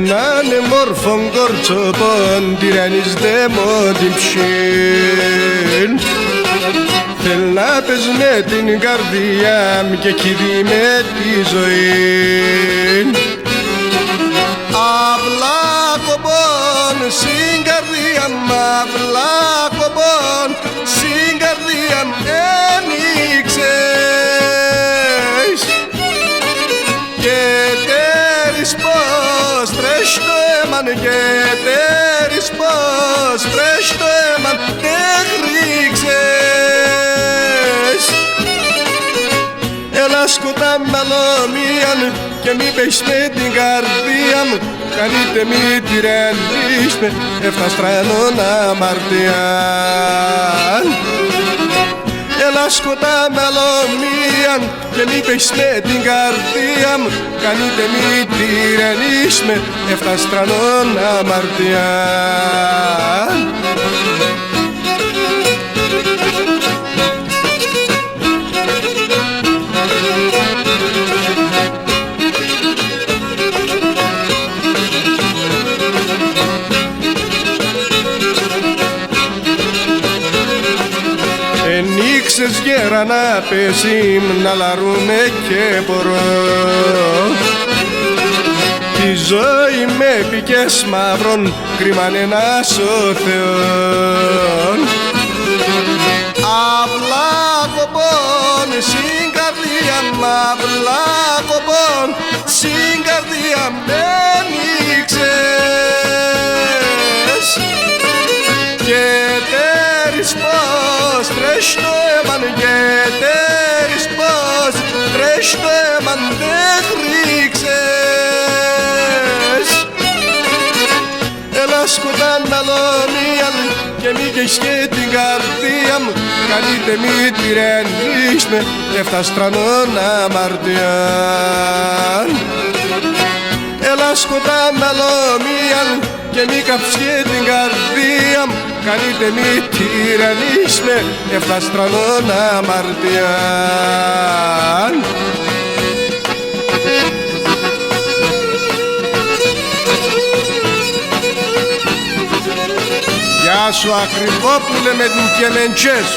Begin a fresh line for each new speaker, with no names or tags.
είναι μόρφων κορτσοπών τυραννής δε μόντιν ψήν. Θέλ να πες με την καρδιά μου και κηδεί με τη ζωή. Αυλά κομπών στην καρδιά μου, αυλά κομπών στην καρδιά μου ένοιξες. Και τέρις πως τρέχει το έμαν, και τέρις πως τρέχει το έμαν δεν ρίξες. Έλα σκοτά μελωμίαν και μη πες με την καρδία μου, καλείτε μη τυραννείς με εφταστρανών αμαρτιάν. Έλα σκοτά μελωμίαν και μη πες με την καρδία μου, καλείτε μη τυραννείς με εφταστρανών αμαρτιάν. Ενίξες γέρα να πέσει να λαρούμε και μπορώ. Τη ζωή με πικές μαύρων κρυμάνε να σω Θεόν. Αυλά κομπών στην καρδιά μου, αυλά κομπών στην καρδιά μου ένοιξες. Και τέρις πως τρέχει το έμαν, και τέρις πως τρέχει το έμαν δεν ρίξες. Έλα σκοτά μελωμίαν και μη καείς και την καρδία μου, καλείτε μη τυραννείς με εφταστρανών αμαρτιάν. Έλα σκοτά μελωμίαν και μη κάψεις και την καρδία μου, καλείτε μη τυραννείς με εφταστρανών αμαρτιάν. Γεια σου Ακριβόπουλε με την Κεμεντσές.